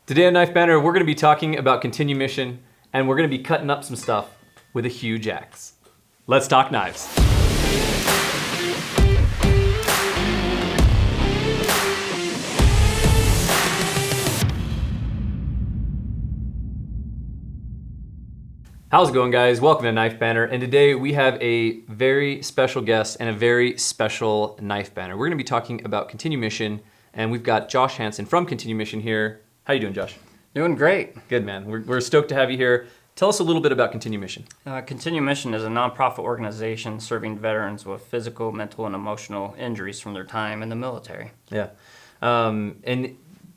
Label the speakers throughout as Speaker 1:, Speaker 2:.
Speaker 1: Today on Knife Banter, we're going to be talking about Continue Mission, and we're going to be cutting up some stuff with a huge axe. Let's talk knives. How's it going, guys? Welcome to Knife Banter, and today we have a very special guest and a very special Knife Banter. We're going to be talking about Continue Mission, and we've got Josh Hansen from Continue Mission here. How you doing, Josh?
Speaker 2: Doing great.
Speaker 1: Good, man. We're stoked to have you here. Tell us a little bit about Continue Mission.
Speaker 2: Continue Mission is a nonprofit organization serving veterans with physical, mental, and emotional injuries from their time in the military.
Speaker 1: Yeah. And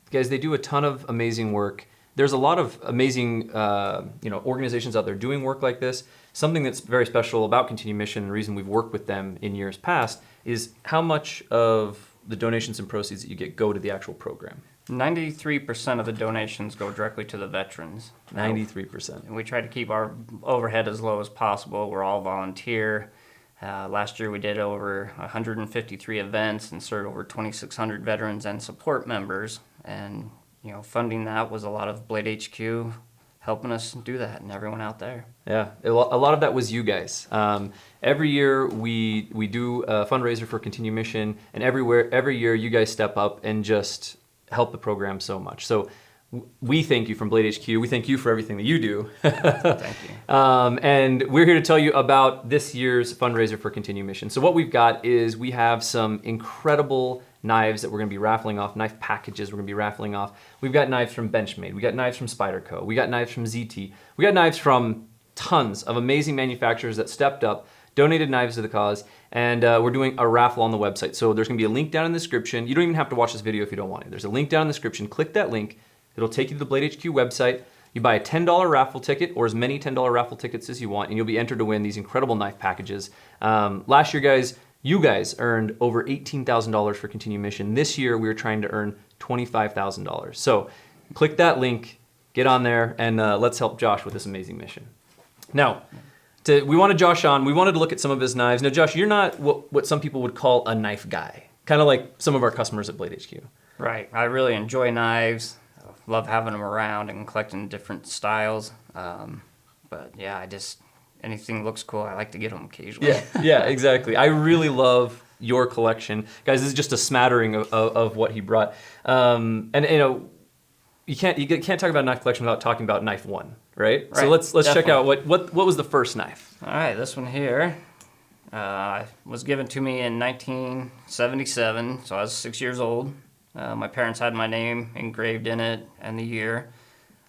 Speaker 1: guys, they do a ton of amazing work. There's a lot of amazing organizations out there doing work like this. Something that's very special about Continue Mission, and the reason we've worked with them in years past, is how much of the donations and proceeds that you get go to the actual program.
Speaker 2: 93% of the donations go directly to the veterans.
Speaker 1: 93%.
Speaker 2: And we try to keep our overhead as low as possible. We're all volunteer. Last year we did over 153 events and served over 2,600 veterans and support members. And funding that was a lot of Blade HQ helping us do that, and everyone out there.
Speaker 1: Yeah, a lot of that was you guys. Every year we do a fundraiser for Continue Mission, and every year you guys step up and just help the program so much. So we thank you from Blade HQ. We thank you for everything that you do.
Speaker 2: Thank you.
Speaker 1: And we're here to tell you about this year's fundraiser for Continue Mission. So what we've got is we have some incredible knives that we're going to be raffling off, knife packages we're going to be raffling off. We've got knives from Benchmade. We got knives from Spyderco. We got knives from ZT. We got knives from tons of amazing manufacturers that stepped up, donated knives to the cause, and we're doing a raffle on the website. So there's going to be a link down in the description. You don't even have to watch this video if you don't want to. There's a link down in the description. Click that link. It'll take you to the Blade HQ website. You buy a $10 raffle ticket or as many $10 raffle tickets as you want, and you'll be entered to win these incredible knife packages. Last year, you guys earned over $18,000 for Continue Mission. This year, we were trying to earn $25,000. So click that link, get on there, and let's help Josh with this amazing mission. Now, we wanted Josh on. We wanted to look at some of his knives. Now, Josh, you're not what some people would call a knife guy, kind of like some of our customers at Blade HQ.
Speaker 2: Right. I really enjoy knives. Love having them around and collecting different styles. But yeah, anything looks cool, I like to get them occasionally.
Speaker 1: Yeah, exactly. I really love your collection. Guys, this is just a smattering of what he brought. And you can't talk about a knife collection without talking about knife one, right? So let's check out what was the first knife.
Speaker 2: All right, this one here was given to me in 1977, so I was 6 years old. My parents had my name engraved in it and the year.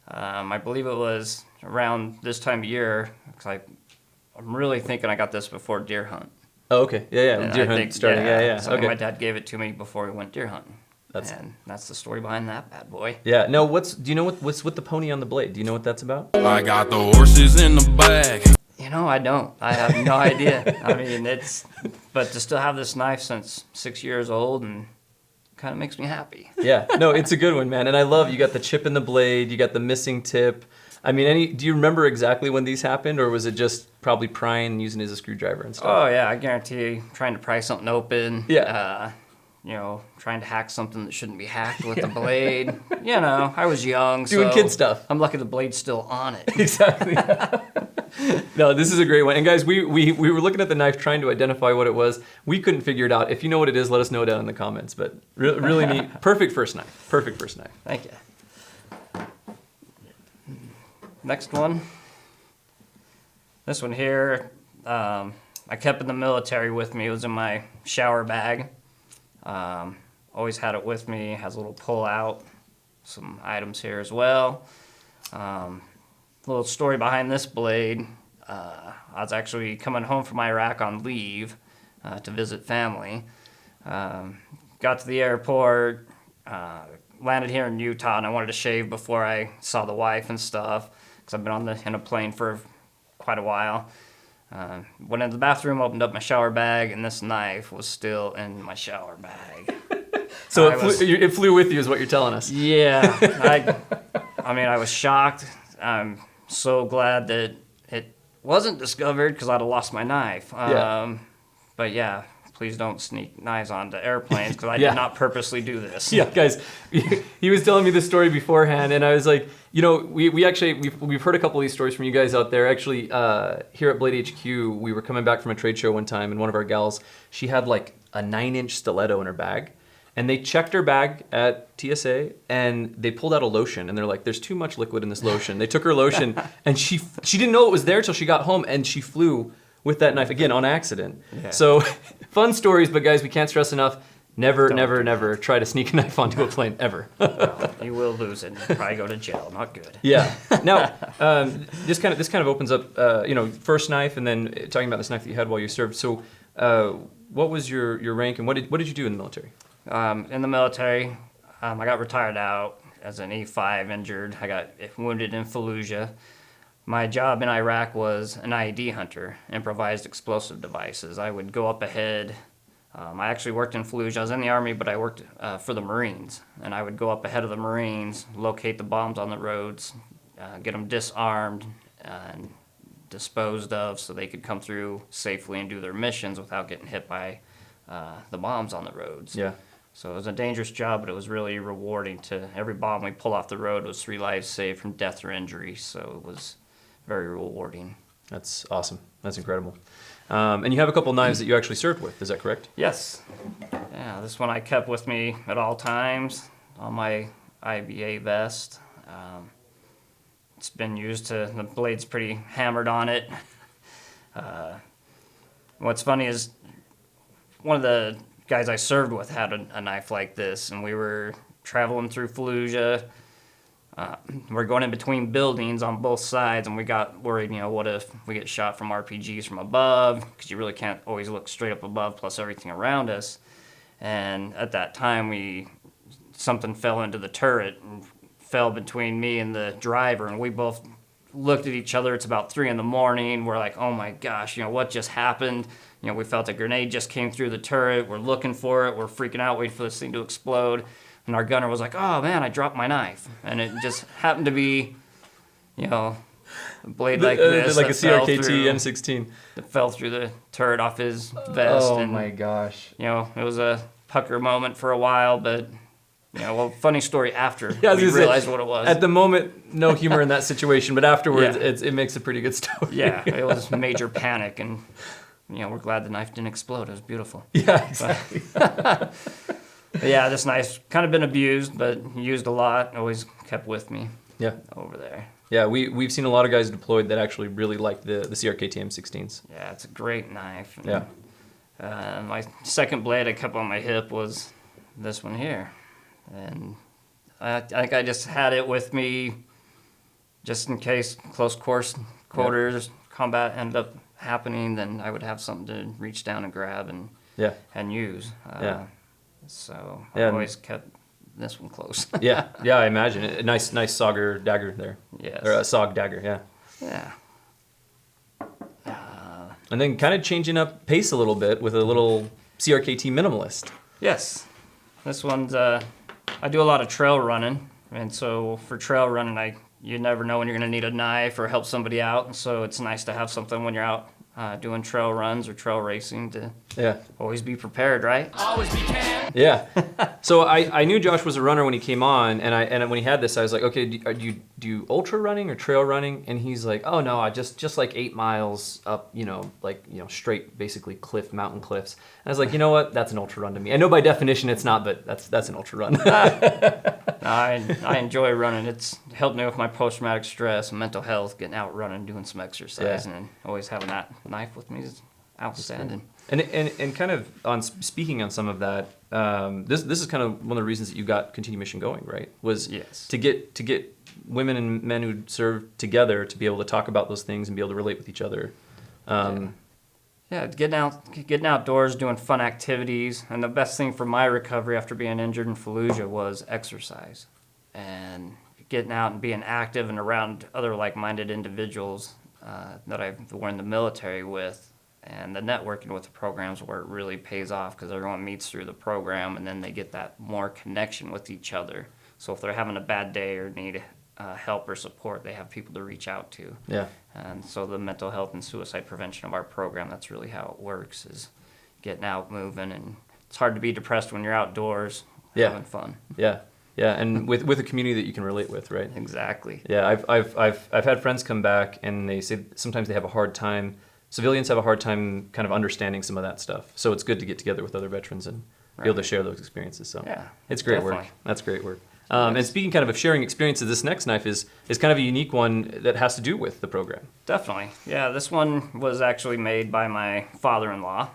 Speaker 2: I believe it was around this time of year, because I'm really thinking I got this before deer hunt.
Speaker 1: Oh, okay. Yeah. Deer hunt starting. Yeah.
Speaker 2: So
Speaker 1: okay.
Speaker 2: My dad gave it to me before we went deer hunting. And that's the story behind that bad boy.
Speaker 1: Yeah. No, do you know what's with the pony on the blade? Do you know what that's about?
Speaker 3: I got the horses in the bag.
Speaker 2: I don't. I have no idea. I mean, but to still have this knife since 6 years old and kind of makes me happy.
Speaker 1: Yeah, no, it's a good one, man. And I love, you got the chip in the blade, you got the missing tip. I mean, do you remember exactly when these happened, or was it just probably prying and using it as a screwdriver and stuff?
Speaker 2: Oh yeah, I guarantee trying to pry something open.
Speaker 1: Yeah.
Speaker 2: Trying to hack something that shouldn't be hacked with the blade. I was young.
Speaker 1: Doing kid stuff.
Speaker 2: I'm lucky the blade's still on it.
Speaker 1: Exactly. No, this is a great one. And guys, we were looking at the knife trying to identify what it was. We couldn't figure it out. If you know what it is, let us know down in the comments. But really neat. Perfect first knife. Perfect first knife.
Speaker 2: Thank you. Next one. This one here, I kept in the military with me. It was in my shower bag. Always had it with me. Has a little pull out. Some items here as well. Little story behind this blade. I was actually coming home from Iraq on leave to visit family. Got to the airport, landed here in Utah, and I wanted to shave before I saw the wife and stuff, because I've been in a plane for quite a while. Went into the bathroom, opened up my shower bag, and this knife was still in my shower bag.
Speaker 1: So it flew with you is what you're telling us.
Speaker 2: Yeah. I was shocked. I'm so glad that it wasn't discovered, because I'd have lost my knife.
Speaker 1: Yeah.
Speaker 2: But yeah, please don't sneak knives onto airplanes because I
Speaker 1: Yeah.
Speaker 2: did not purposely do this.
Speaker 1: Yeah, guys, he was telling me this story beforehand, and I was like, you know, we've heard a couple of these stories from you guys out there. Actually, here at Blade HQ, we were coming back from a trade show one time, and one of our gals, she had like a 9-inch stiletto in her bag, and they checked her bag at TSA, and they pulled out a lotion, and they're like, "There's too much liquid in this lotion." They took her lotion, and she didn't know it was there till she got home, and she flew with that knife again on accident.
Speaker 2: Yeah.
Speaker 1: So, fun stories, but guys, we can't stress enough. Never,
Speaker 2: Don't
Speaker 1: never,
Speaker 2: do
Speaker 1: never try to sneak a knife onto a plane, ever.
Speaker 2: You will lose it and probably go to jail. Not good.
Speaker 1: Yeah. Now, this kind of opens up, you know, first knife, and then talking about this knife that you had while you served. So, what was your rank, and what did you do in the military?
Speaker 2: In the military, I got retired out as an E5 injured. I got wounded in Fallujah. My job in Iraq was an IED hunter, improvised explosive devices. I would go up ahead. I actually worked in Fallujah. I was in the Army, but I worked for the Marines. And I would go up ahead of the Marines, locate the bombs on the roads, get them disarmed and disposed of so they could come through safely and do their missions without getting hit by the bombs on the roads.
Speaker 1: Yeah.
Speaker 2: So it was a dangerous job, but it was really rewarding. To every bomb we pull off the road was 3 lives saved from death or injury. So it was very rewarding.
Speaker 1: That's awesome. That's incredible. And you have a couple knives that you actually served with. Is that correct?
Speaker 2: Yes. Yeah, this one I kept with me at all times on my IBA vest. It's been used to, the blade's pretty hammered on it. What's funny is one of the guys I served with had a knife like this, and we were traveling through Fallujah. We're going in between buildings on both sides, and we got worried, you know, what if we get shot from RPGs from above, because you really can't always look straight up above, plus everything around us. And at that time, something fell into the turret and fell between me and the driver, and we both looked at each other. It's about 3 a.m. We're like, oh my gosh, you know, what just happened? You know, we felt a grenade just came through the turret. We're looking for it. We're freaking out, waiting for this thing to explode. And our gunner was like, oh man, I dropped my knife. And it just happened to be, you know, a blade like this.
Speaker 1: Like a
Speaker 2: that
Speaker 1: CRKT M16.
Speaker 2: That fell through the turret off his vest.
Speaker 1: Oh
Speaker 2: and,
Speaker 1: my gosh.
Speaker 2: You know, it was a pucker moment for a while, but, you know, well, funny story after
Speaker 1: Yeah,
Speaker 2: we realized what it was.
Speaker 1: At the moment, no humor in that situation, but afterwards,
Speaker 2: Yeah.
Speaker 1: it makes a pretty good story.
Speaker 2: Yeah, it was major panic, and, you know, we're glad the knife didn't explode. It was beautiful.
Speaker 1: Yeah, exactly.
Speaker 2: But yeah, this knife's kind of been abused, but used a lot. Always kept with me.
Speaker 1: Yeah.
Speaker 2: Over there.
Speaker 1: Yeah, we've seen a lot of guys deployed that actually really like the CRKT M16s.
Speaker 2: Yeah, it's a great knife. And,
Speaker 1: Yeah.
Speaker 2: my second blade I kept on my hip was this one here. And I think I just had it with me just in case close quarters combat ended up happening, then I would have something to reach down and grab and use. So I
Speaker 1: Yeah.
Speaker 2: always kept this one close.
Speaker 1: Yeah, I imagine. A nice Sauger dagger there.
Speaker 2: Yes.
Speaker 1: Or a Saug dagger, yeah.
Speaker 2: Yeah.
Speaker 1: And then kind of changing up pace a little bit with a little CRKT minimalist.
Speaker 2: Yes. This one's, I do a lot of trail running. And so for trail running, you never know when you're going to need a knife or help somebody out. And so it's nice to have something when you're out doing trail runs or trail racing to always be prepared, right?
Speaker 3: Always be can.
Speaker 1: Yeah. So I knew Josh was a runner when he came on, and when he had this, I was like, okay, do you do ultra running or trail running? And he's like, oh no, I just like 8 miles up, straight, basically mountain cliffs. And I was like, you know what? That's an ultra run to me. I know by definition it's not, but that's an ultra run.
Speaker 2: I enjoy running. It's helped me with my post-traumatic stress and mental health, getting out running, doing some exercise, and always having that knife with me is outstanding.
Speaker 1: And kind of on speaking on some of that, this is kind of one of the reasons that you got Continue Mission going, right? Was to get women and men who serve together to be able to talk about those things and be able to relate with each other.
Speaker 2: Yeah, getting outdoors, doing fun activities, and the best thing for my recovery after being injured in Fallujah was exercise, and getting out and being active and around other like-minded individuals that I were in the military with, and the networking with the programs where it really pays off because everyone meets through the program, and then they get that more connection with each other. So if they're having a bad day or need help or support, they have people to reach out to.
Speaker 1: Yeah.
Speaker 2: And so the mental health and suicide prevention of our program, that's really how it works, is getting out, moving, and it's hard to be depressed when you're outdoors having fun.
Speaker 1: Yeah, yeah, and with a community that you can relate with, right?
Speaker 2: Exactly.
Speaker 1: Yeah, I've had friends come back and they say sometimes they have a hard time. Civilians have a hard time kind of understanding some of that stuff. So it's good to get together with other veterans and be able to share those experiences. So
Speaker 2: yeah,
Speaker 1: it's great
Speaker 2: definitely.
Speaker 1: work. That's great work. And speaking kind of sharing experiences, this next knife is kind of a unique one that has to do with the program.
Speaker 2: Definitely. Yeah, this one was actually made by my father-in-law.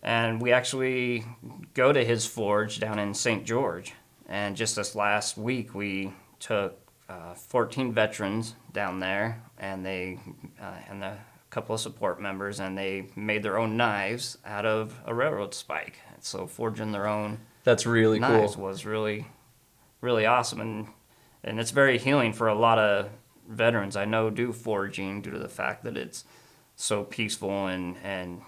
Speaker 2: And we actually go to his forge down in St. George. And just this last week, we took 14 veterans down there, and they and a couple of support members, and they made their own knives out of a railroad spike. So forging their own
Speaker 1: That's really
Speaker 2: knives
Speaker 1: cool.
Speaker 2: was really, really awesome, and it's very healing for a lot of veterans I know do forging due to the fact that it's so peaceful and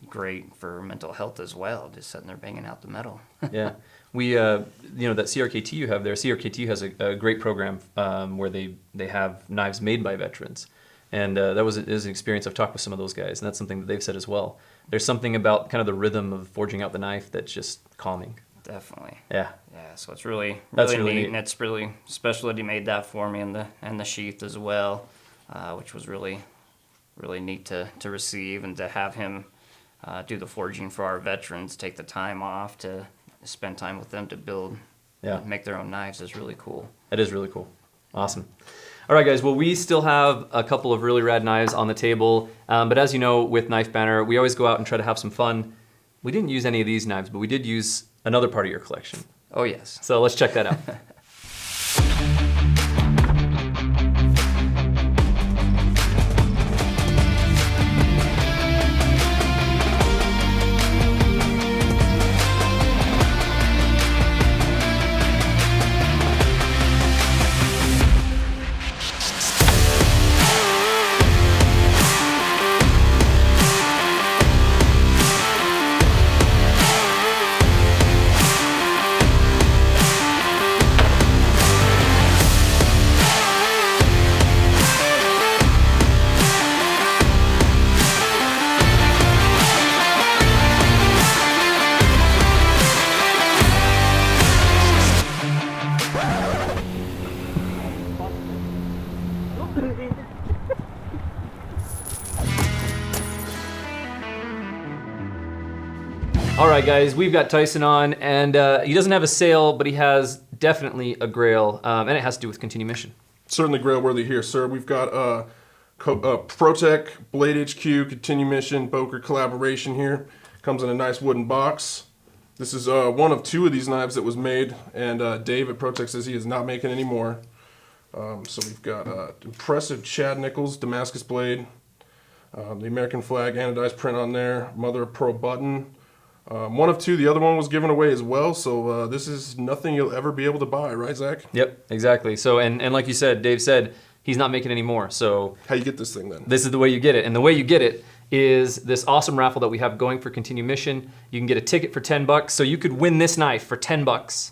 Speaker 2: great for mental health as well, just sitting there banging out the metal.
Speaker 1: Yeah. We, that CRKT you have there, CRKT has a great program where they have knives made by veterans. And that is an experience. I've talked with some of those guys, and that's something that they've said as well. There's something about kind of the rhythm of forging out the knife that's just calming.
Speaker 2: Definitely.
Speaker 1: Yeah.
Speaker 2: Yeah, so it's really
Speaker 1: That's
Speaker 2: really
Speaker 1: really
Speaker 2: neat,
Speaker 1: neat.
Speaker 2: and it's really special that he made that for me, and the sheath as well, which was really neat to receive, and to have him do the forging for our veterans, take the time off to spend time with them to build, make their own knives is really cool.
Speaker 1: That is really cool. Awesome. All right, guys. Well, we still have a couple of really rad knives on the table, but as you know, with Knife Banter, we always go out and try to have some fun. We didn't use any of these knives, but we did use another part of your collection.
Speaker 2: Oh yes.
Speaker 1: So let's check that out. All right, guys, we've got Tyson on, and he doesn't have a sale, but he has definitely a grail, and it has to do with Continue Mission.
Speaker 4: Certainly grail worthy here, sir. We've got PROTECH, Blade HQ, Continue Mission, BOKER collaboration here. Comes in a nice wooden box. This is one of two of these knives that was made, and Dave at PROTECH says he is not making any more. So we've got impressive Chad Nichols Damascus blade, the American flag anodized print on there, Mother of Pearl button. One of two, the other one was given away as well, so this is nothing you'll ever be able to buy, right, Zach?
Speaker 1: Yep, exactly. So, and like you said, Dave said he's not making any more. So
Speaker 4: How you get this thing then?
Speaker 1: this is the way you get it, and the way you get it is this awesome raffle that we have going for Continue Mission. You can get a ticket for $10, so you could win this knife for $10.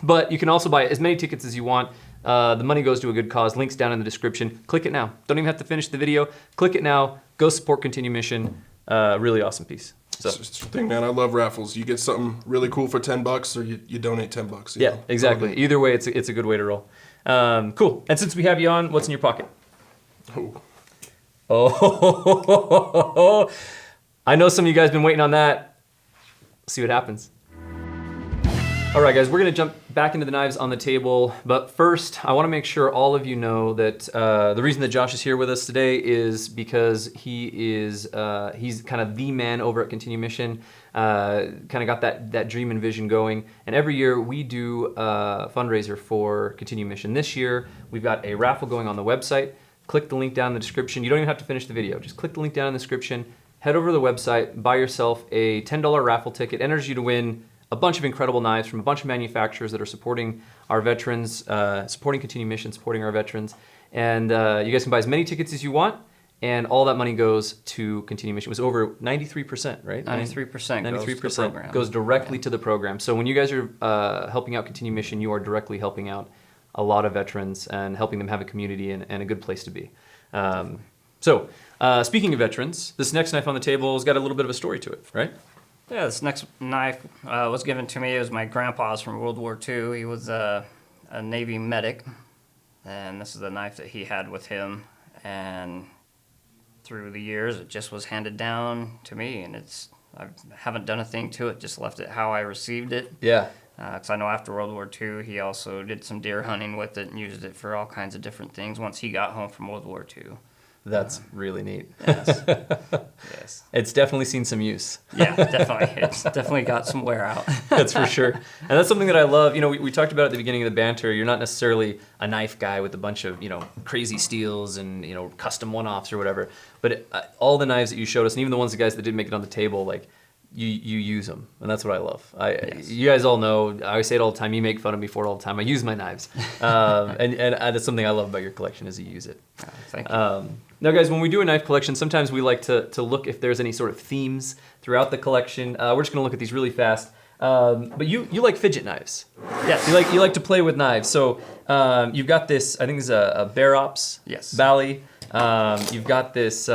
Speaker 1: But you can also buy as many tickets as you want. The money goes to a good cause. Links down in the description. Click it now. Don't even have to finish the video. Click it now. Go support Continue Mission. Really awesome piece. So.
Speaker 4: It's the thing, man. I love raffles. You get something really cool for $10, or you donate $10.
Speaker 1: Yeah,
Speaker 4: know?
Speaker 1: exactly. Either way, it's a good way to roll. Cool. And since we have you on, what's in your pocket?
Speaker 4: Oh.
Speaker 1: Oh, I know some of you guys have been waiting on that. Let's see what happens. All right, guys, we're gonna jump back into the knives on the table, but first, I wanna make sure all of you know that the reason that Josh is here with us today is because he's kind of the man over at Continue Mission, kind of got that dream and vision going, and every year we do a fundraiser for Continue Mission. This year, we've got a raffle going on the website. Click the link down in the description. You don't even have to finish the video. Just click the link down in the description, head over to the website, buy yourself a $10 raffle ticket, enters you to win a bunch of incredible knives from a bunch of manufacturers that are supporting our veterans, supporting Continue Mission, supporting our veterans. And you guys can buy as many tickets as you want, and all that money goes to Continue Mission. It was over 93%, right?
Speaker 2: 93%
Speaker 1: 93% goes directly to the program. So when you guys are helping out Continue Mission, you are directly helping out a lot of veterans and helping them have a community and a good place to be. So, speaking of veterans, this next knife on the table has got a little bit of a story to it, right?
Speaker 2: Yeah, this next knife was given to me. It was my grandpa's from World War II. He was a Navy medic, and this is the knife that he had with him. And through the years, it just was handed down to me, and I haven't done a thing to it, just left it how I received it.
Speaker 1: Yeah.
Speaker 2: Because I know after World War II, he also did some deer hunting with it and used it for all kinds of different things once he got home from World War II.
Speaker 1: That's really neat.
Speaker 2: Yes. Yes.
Speaker 1: It's definitely seen some use.
Speaker 2: Yeah, definitely. It's definitely got some wear out.
Speaker 1: That's for sure. And that's something that I love. You know, we talked about at the beginning of the banter, you're not necessarily a knife guy with a bunch of, crazy steels and, custom one-offs or whatever. But all the knives that you showed us, and even the ones, the guys that didn't make it on the table, like, you use them, and that's what I love.
Speaker 2: Yes.
Speaker 1: You guys all know, I always say it all the time, you make fun of me for it all the time. I use my knives. And that's something I love about your collection is you use it.
Speaker 2: Thank you.
Speaker 1: Now, guys, when we do a knife collection, sometimes we like to look if there's any sort of themes throughout the collection. We're just going to look at these really fast. But you like fidget knives.
Speaker 2: Yes.
Speaker 1: You like to play with knives. So you've got this, I think it's a Bear Ops
Speaker 2: Yes.
Speaker 1: Bally. You've got this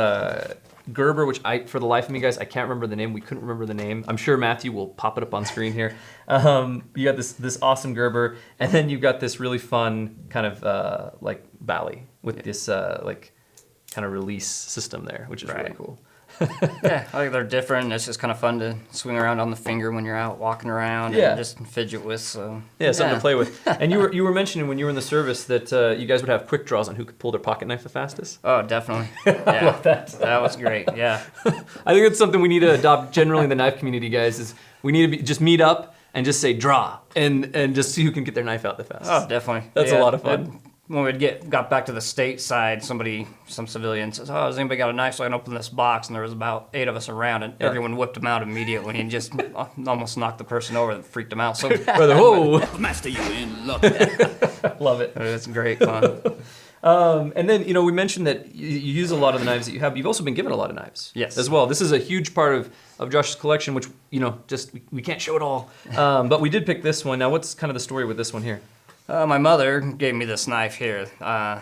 Speaker 1: Gerber, which for the life of me, guys, I can't remember the name. We couldn't remember the name. I'm sure Matthew will pop it up on screen here. You got this awesome Gerber, and then you've got this really fun kind of like Bally with this kind of release system there, which is really cool.
Speaker 2: Yeah, I think they're different. It's just kind of fun to swing around on the finger when you're out walking around and just fidget with. So
Speaker 1: something to play with. And you were mentioning when you were in the service that you guys would have quick draws on who could pull their pocket knife the fastest.
Speaker 2: Oh, definitely. Yeah,
Speaker 1: love that.
Speaker 2: That was great. Yeah.
Speaker 1: I think it's something we need to adopt generally in the knife community, guys. Is we need to just meet up and just say draw and just see who can get their knife out the fastest.
Speaker 2: Oh, definitely.
Speaker 1: That's a lot of fun.
Speaker 2: When we got back to the state side, some civilian says, "Oh, has anybody got a knife so I can open this box?" And there was about 8 of us around, and everyone whipped them out immediately and just almost knocked the person over and freaked them out. So,
Speaker 1: brother, whoa!
Speaker 3: Master, you in luck.
Speaker 1: Love it.
Speaker 2: It's great fun.
Speaker 1: And then, we mentioned that you use a lot of the knives that you have. You've also been given a lot of knives.
Speaker 2: Yes.
Speaker 1: As well. This is a huge part of Josh's collection, which, we can't show it all. But we did pick this one. Now, what's kind of the story with this one here?
Speaker 2: My mother gave me this knife here. I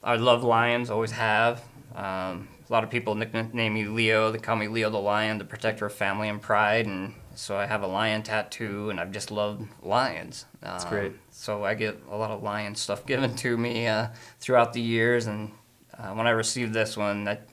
Speaker 2: love lions, always have. A lot of people nickname me Leo. They call me Leo the Lion, the protector of family and pride. And so I have a lion tattoo, and I've just loved lions.
Speaker 1: That's great.
Speaker 2: So I get a lot of lion stuff given to me throughout the years. And when I received this one, that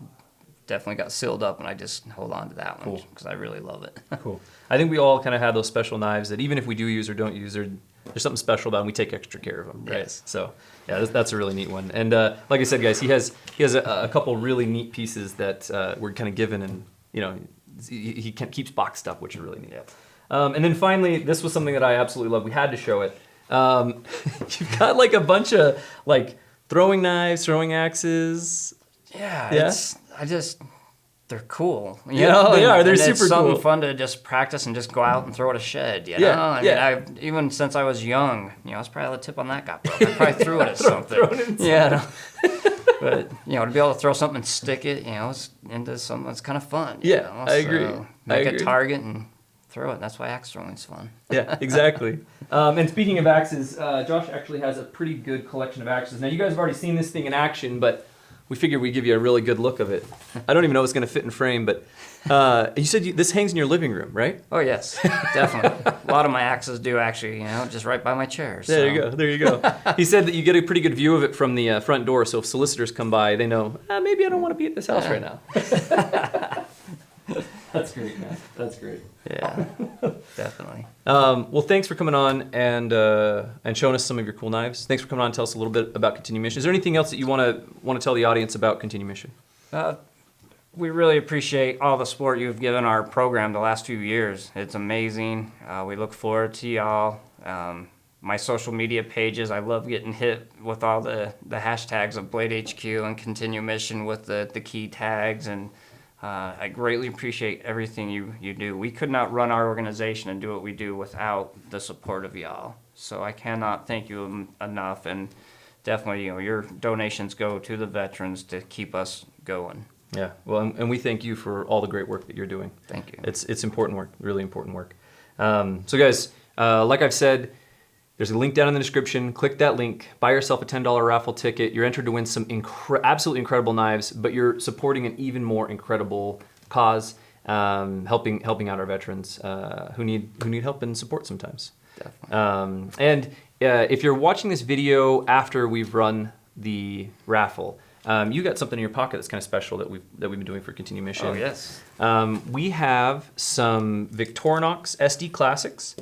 Speaker 2: definitely got sealed up, and I just hold on to that one because I really love it.
Speaker 1: Cool. I think we all kind of have those special knives that even if we do use or don't use, there's something special about them. We take extra care of them, right?
Speaker 2: Yes.
Speaker 1: So, yeah, that's a really neat one. And like I said, guys, he has a couple really neat pieces that were kind of given, and he keeps boxed up, which is really neat.
Speaker 2: Yeah.
Speaker 1: And then finally, this was something that I absolutely love. We had to show it. You've got like a bunch of like throwing knives, throwing axes.
Speaker 2: Yeah. They're cool.
Speaker 1: They are. They're super
Speaker 2: it's something
Speaker 1: cool.
Speaker 2: fun to just practice and just go out and throw at a shed. You know?
Speaker 1: Yeah,
Speaker 2: I mean, even since I was young, I was probably the tip on that got broke. I probably threw it at something. But to be able to throw something and stick it, it's into something that's kind of fun.
Speaker 1: Yeah, I agree.
Speaker 2: Make a target and throw it. That's why axe throwing's fun.
Speaker 1: Yeah, exactly. And speaking of axes, Josh actually has a pretty good collection of axes. Now, you guys have already seen this thing in action, but we figured we'd give you a really good look of it. I don't even know if it's going to fit in frame, but you said this hangs in your living room, right?
Speaker 2: Oh, yes, definitely. A lot of my axes do actually, just right by my chair. So.
Speaker 1: There you go. He said that you get a pretty good view of it from the front door, so if solicitors come by, they know, maybe I don't want to be at this house right now. That's great, man. That's great.
Speaker 2: Yeah, definitely.
Speaker 1: Well, thanks for coming on and showing us some of your cool knives. Thanks for coming on and tell us a little bit about Continue Mission. Is there anything else that you want to tell the audience about Continue Mission?
Speaker 2: We really appreciate all the support you've given our program the last few years. It's amazing. We look forward to y'all. My social media pages, I love getting hit with all the hashtags of Blade HQ and Continue Mission with the key tags, and I greatly appreciate everything you do. We could not run our organization and do what we do without the support of y'all. So I cannot thank you enough, and definitely, your donations go to the veterans to keep us going.
Speaker 1: Yeah, well, and we thank you for all the great work that you're doing.
Speaker 2: Thank you.
Speaker 1: It's important work, really important work. So guys, like I've said, There's a link down in the description. Click that link, buy yourself a $10 raffle ticket. You're entered to win some absolutely incredible knives, but you're supporting an even more incredible cause, helping out our veterans who need help and support sometimes.
Speaker 2: Definitely.
Speaker 1: If you're watching this video after we've run the raffle, you got something in your pocket that's kind of special that we've been doing for Continue Mission.
Speaker 2: Oh, yes.
Speaker 1: We have some Victorinox SD Classics,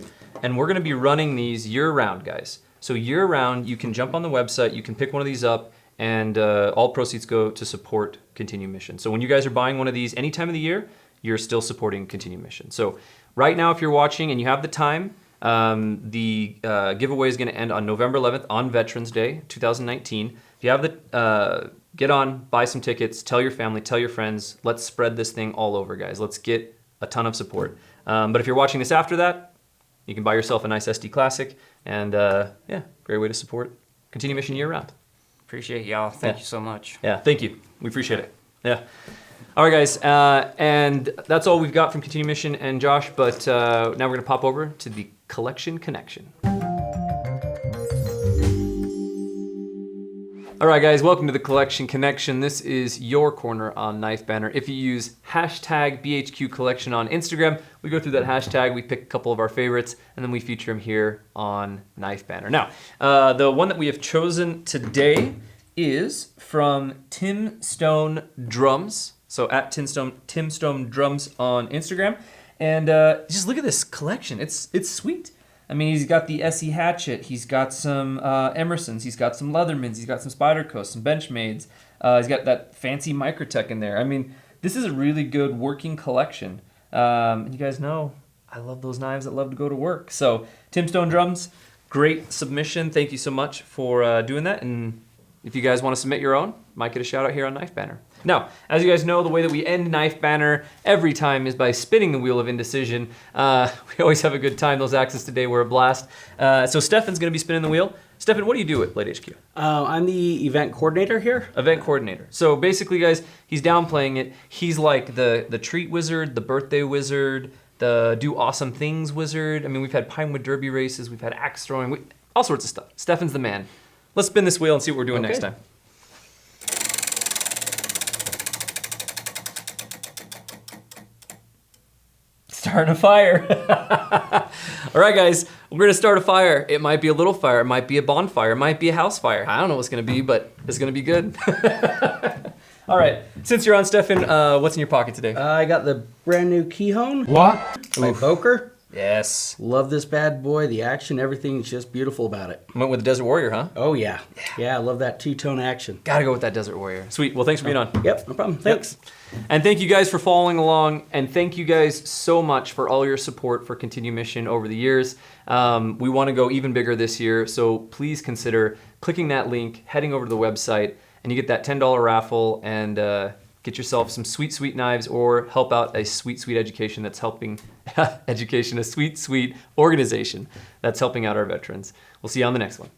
Speaker 1: and we're going to be running these year-round, guys. So year-round, you can jump on the website, you can pick one of these up, and all proceeds go to support Continue Mission. So when you guys are buying one of these any time of the year, you're still supporting Continue Mission. So right now, if you're watching and you have the time, the giveaway is going to end on November 11th on Veterans Day 2019. If you have the get on, buy some tickets, tell your family, tell your friends. Let's spread this thing all over, guys. Let's get a ton of support. But if you're watching this after that, you can buy yourself a nice SD Classic, and yeah, great way to support Continue Mission year round.
Speaker 2: Appreciate y'all. Thank you so much.
Speaker 1: Yeah, thank you. We appreciate it. Yeah. All right, guys, and that's all we've got from Continue Mission and Josh, but now we're going to pop over to the Collection Connection. All right, guys, welcome to the Collection Connection. This is your corner on Knife Banter. If you use hashtag BHQCollection on Instagram, we go through that hashtag, we pick a couple of our favorites, and then we feature them here on Knife Banter. Now, the one that we have chosen today is from Tim Stone Drums. So at Tim Stone Drums on Instagram. And just look at this collection. It's sweet. I mean, he's got the SE Hatchet, he's got some Emersons, he's got some Leathermans, he's got some Spydercos, some Benchmades, he's got that fancy Microtech in there. I mean, this is a really good working collection. You guys know, I love those knives that love to go to work. So, Tim Stone Drums, great submission. Thank you so much for doing that. And if you guys want to submit your own, might get a shout out here on Knife Banter. Now, as you guys know, the way that we end Knife Banter every time is by spinning the wheel of indecision. We always have a good time. Those axes today were a blast. So Stefan's going to be spinning the wheel. Stefan, what do you do at Blade HQ?
Speaker 5: I'm the event coordinator here.
Speaker 1: Event coordinator. So basically, guys, he's downplaying it. He's like the treat wizard, the birthday wizard, the do awesome things wizard. I mean, we've had Pinewood Derby races, we've had axe throwing, all sorts of stuff. Stefan's the man. Let's spin this wheel and see what we're doing next time. Starting a fire. All right, guys, we're gonna start a fire. It might be a little fire, it might be a bonfire, it might be a house fire. I don't know what's gonna be, but it's gonna be good. All right, since you're on, Stefan, what's in your pocket today?
Speaker 5: I got the brand new Keyhone.
Speaker 3: What?
Speaker 5: By BOKER.
Speaker 1: Yes.
Speaker 5: Love this bad boy. The action, everything's just beautiful about it.
Speaker 1: Went with the Desert Warrior, huh?
Speaker 5: Oh, yeah. Yeah, I love that two-tone action.
Speaker 1: Gotta go with that Desert Warrior. Sweet, well, thanks for being on.
Speaker 5: Yep, no problem. Thanks.
Speaker 1: And thank you guys for following along, and thank you guys so much for all your support for Continue Mission over the years. We want to go even bigger this year, so please consider clicking that link, heading over to the website, and you get that $10 raffle, and get yourself some sweet, sweet knives, or help out a sweet, sweet education that's helping, a sweet, sweet organization that's helping out our veterans. We'll see you on the next one.